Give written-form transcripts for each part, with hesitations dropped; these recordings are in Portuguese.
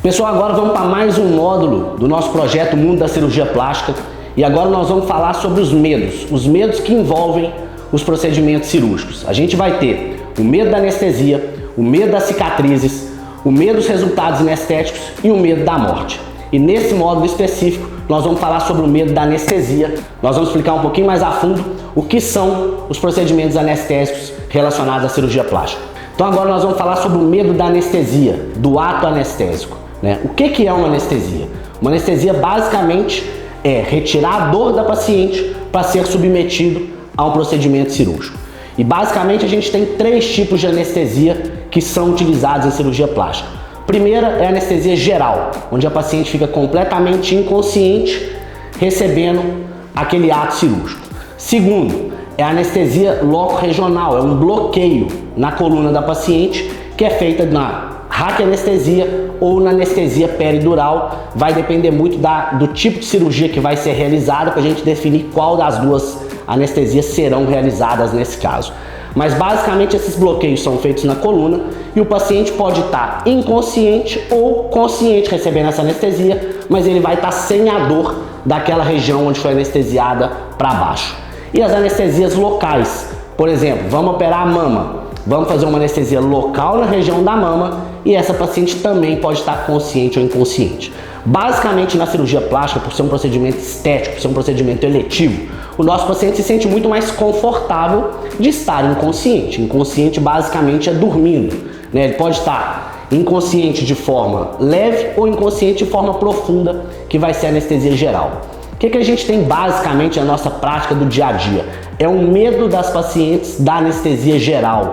Pessoal, agora vamos para mais um módulo do nosso projeto Mundo da Cirurgia Plástica e agora nós vamos falar sobre os medos que envolvem os procedimentos cirúrgicos. A gente vai ter o medo da anestesia, o medo das cicatrizes, o medo dos resultados anestéticos e o medo da morte. E nesse módulo específico nós vamos falar sobre o medo da anestesia. Nós vamos explicar um pouquinho mais a fundo o que são os procedimentos anestésicos relacionados à cirurgia plástica. Então agora nós vamos falar sobre o medo da anestesia, do ato anestésico. O que é uma anestesia? Uma anestesia basicamente é retirar a dor da paciente para ser submetido a um procedimento cirúrgico. E basicamente a gente tem 3 tipos de anestesia que são utilizados em cirurgia plástica. Primeira é a anestesia geral, onde a paciente fica completamente inconsciente recebendo aquele ato cirúrgico. Segundo, é a anestesia loco-regional, é um bloqueio na coluna da paciente que é feita na raquianestesia ou na anestesia peridural. Vai depender muito do tipo de cirurgia que vai ser realizada para a gente definir qual das duas anestesias serão realizadas nesse caso. Mas basicamente esses bloqueios são feitos na coluna e o paciente pode estar inconsciente ou consciente recebendo essa anestesia, mas ele vai estar sem a dor daquela região onde foi anestesiada para baixo. E as anestesias locais, por exemplo, vamos operar a mama, vamos fazer uma anestesia local na região da mama e essa paciente também pode estar consciente ou inconsciente. Basicamente na cirurgia plástica, por ser um procedimento estético, por ser um procedimento eletivo, o nosso paciente se sente muito mais confortável de estar inconsciente. Inconsciente basicamente é dormindo, Ele pode estar inconsciente de forma leve ou inconsciente de forma profunda, que vai ser a anestesia geral. O que a gente tem basicamente na nossa prática do dia a dia? É o medo das pacientes da anestesia geral.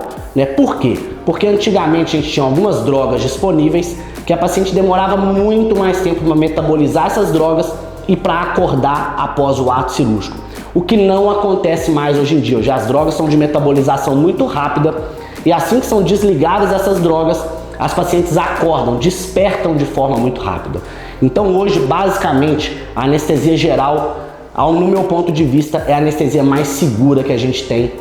Por quê? Porque antigamente a gente tinha algumas drogas disponíveis que a paciente demorava muito mais tempo para metabolizar essas drogas e para acordar após o ato cirúrgico. O que não acontece mais hoje em dia. Hoje as drogas são de metabolização muito rápida e assim que são desligadas essas drogas, as pacientes acordam, despertam de forma muito rápida. Então hoje, basicamente, a anestesia geral, no meu ponto de vista, é a anestesia mais segura que a gente tem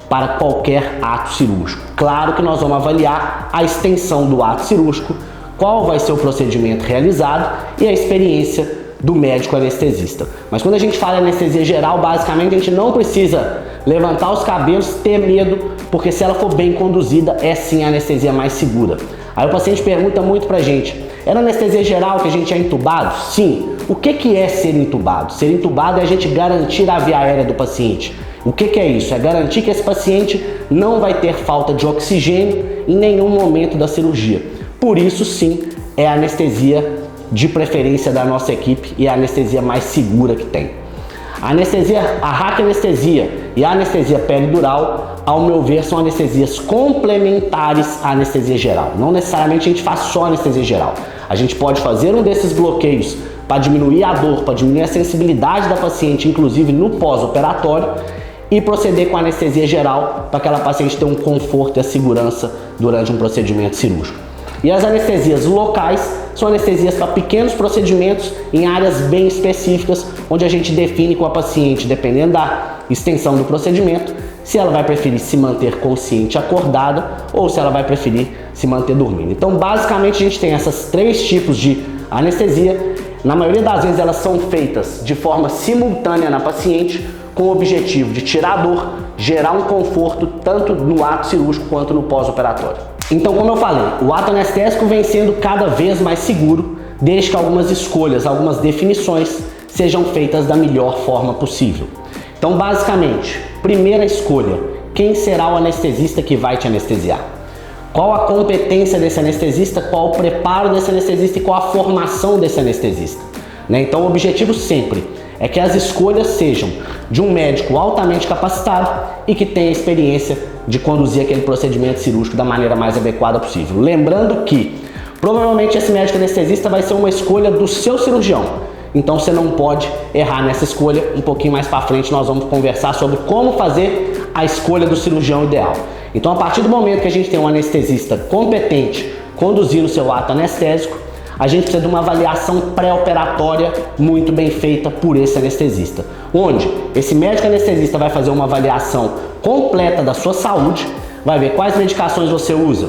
para qualquer ato cirúrgico. Claro que nós vamos avaliar a extensão do ato cirúrgico, qual vai ser o procedimento realizado e a experiência do médico anestesista. Mas quando a gente fala em anestesia geral, basicamente a gente não precisa levantar os cabelos, ter medo, porque se ela for bem conduzida, é sim a anestesia mais segura. Aí o paciente pergunta muito pra gente: é na anestesia geral que a gente é entubado? Sim. O que é ser entubado? Ser entubado é a gente garantir a via aérea do paciente. O que é isso? É garantir que esse paciente não vai ter falta de oxigênio em nenhum momento da cirurgia. Por isso, sim, é a anestesia de preferência da nossa equipe e a anestesia mais segura que tem. A raquianestesia e a anestesia peridural, ao meu ver, são anestesias complementares à anestesia geral. Não necessariamente a gente faz só anestesia geral. A gente pode fazer um desses bloqueios para diminuir a dor, para diminuir a sensibilidade da paciente, inclusive no pós-operatório, e proceder com a anestesia geral para aquela paciente ter um conforto e a segurança durante um procedimento cirúrgico. E as anestesias locais são anestesias para pequenos procedimentos em áreas bem específicas, onde a gente define com a paciente, dependendo da extensão do procedimento, se ela vai preferir se manter consciente acordada ou se ela vai preferir se manter dormindo. Então, basicamente, a gente tem esses 3 tipos de anestesia. Na maioria das vezes, elas são feitas de forma simultânea na paciente, com o objetivo de tirar a dor, gerar um conforto tanto no ato cirúrgico quanto no pós-operatório. Então, como eu falei, o ato anestésico vem sendo cada vez mais seguro, desde que algumas escolhas, algumas definições sejam feitas da melhor forma possível. Então, basicamente, primeira escolha: quem será o anestesista que vai te anestesiar? Qual a competência desse anestesista, qual o preparo desse anestesista e qual a formação desse anestesista? Então, o objetivo sempre é que as escolhas sejam de um médico altamente capacitado e que tenha experiência de conduzir aquele procedimento cirúrgico da maneira mais adequada possível. Lembrando que provavelmente esse médico anestesista vai ser uma escolha do seu cirurgião. Então você não pode errar nessa escolha. Um pouquinho mais para frente nós vamos conversar sobre como fazer a escolha do cirurgião ideal. Então, a partir do momento que a gente tem um anestesista competente conduzindo o seu ato anestésico, a gente precisa de uma avaliação pré-operatória muito bem feita por esse anestesista, onde esse médico anestesista vai fazer uma avaliação completa da sua saúde, vai ver quais medicações você usa,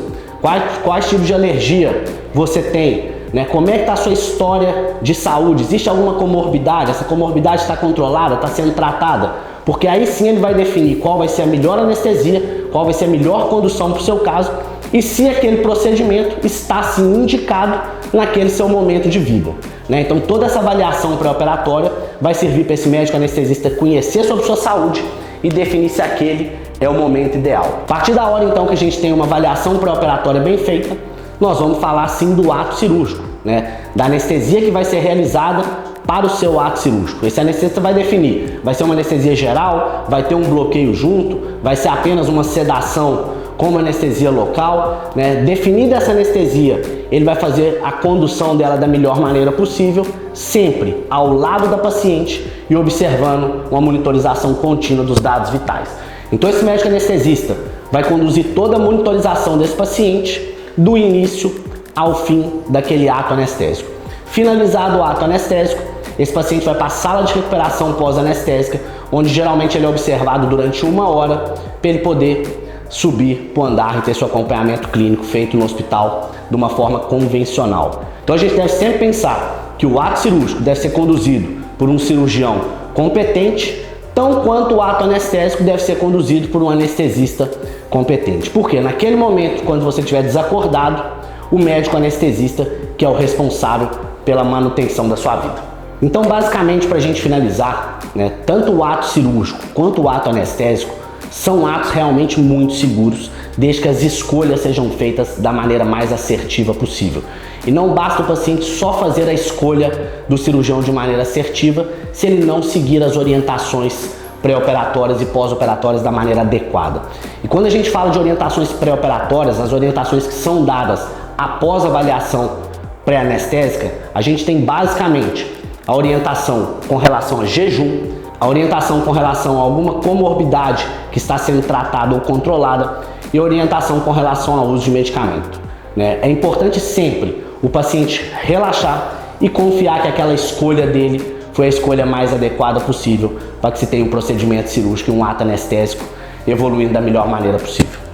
quais tipos de alergia você tem, né? Como é que está a sua história de saúde? Existe alguma comorbidade? Essa comorbidade está controlada, está sendo tratada? Porque aí sim ele vai definir qual vai ser a melhor anestesia, qual vai ser a melhor condução para o seu caso e se aquele procedimento está sim indicado naquele seu momento de vida, né? Então toda essa avaliação pré-operatória vai servir para esse médico anestesista conhecer sobre sua saúde e definir se aquele é o momento ideal. A partir da hora então que a gente tem uma avaliação pré-operatória bem feita, nós vamos falar sim do ato cirúrgico, né? Da anestesia que vai ser realizada para o seu ato cirúrgico. Esse anestesista vai definir, vai ser uma anestesia geral, vai ter um bloqueio junto, vai ser apenas uma sedação como anestesia local, né? Definida essa anestesia, ele vai fazer a condução dela da melhor maneira possível, sempre ao lado da paciente e observando uma monitorização contínua dos dados vitais. Então esse médico anestesista vai conduzir toda a monitorização desse paciente do início ao fim daquele ato anestésico. Finalizado o ato anestésico, esse paciente vai para a sala de recuperação pós-anestésica, onde geralmente ele é observado durante 1 hora para ele poder subir para o andar e ter seu acompanhamento clínico feito no hospital de uma forma convencional. Então a gente deve sempre pensar que o ato cirúrgico deve ser conduzido por um cirurgião competente, tão quanto o ato anestésico deve ser conduzido por um anestesista competente. Porque naquele momento, quando você estiver desacordado, o médico anestesista que é o responsável pela manutenção da sua vida. Então basicamente, para a gente finalizar, né, tanto o ato cirúrgico quanto o ato anestésico são atos realmente muito seguros, desde que as escolhas sejam feitas da maneira mais assertiva possível. E não basta o paciente só fazer a escolha do cirurgião de maneira assertiva se ele não seguir as orientações pré-operatórias e pós-operatórias da maneira adequada. E quando a gente fala de orientações pré-operatórias, as orientações que são dadas após a avaliação pré-anestésica, a gente tem basicamente a orientação com relação a jejum, a orientação com relação a alguma comorbidade que está sendo tratada ou controlada e a orientação com relação ao uso de medicamento, né? É importante sempre o paciente relaxar e confiar que aquela escolha dele foi a escolha mais adequada possível para que se tenha um procedimento cirúrgico e um ato anestésico evoluindo da melhor maneira possível.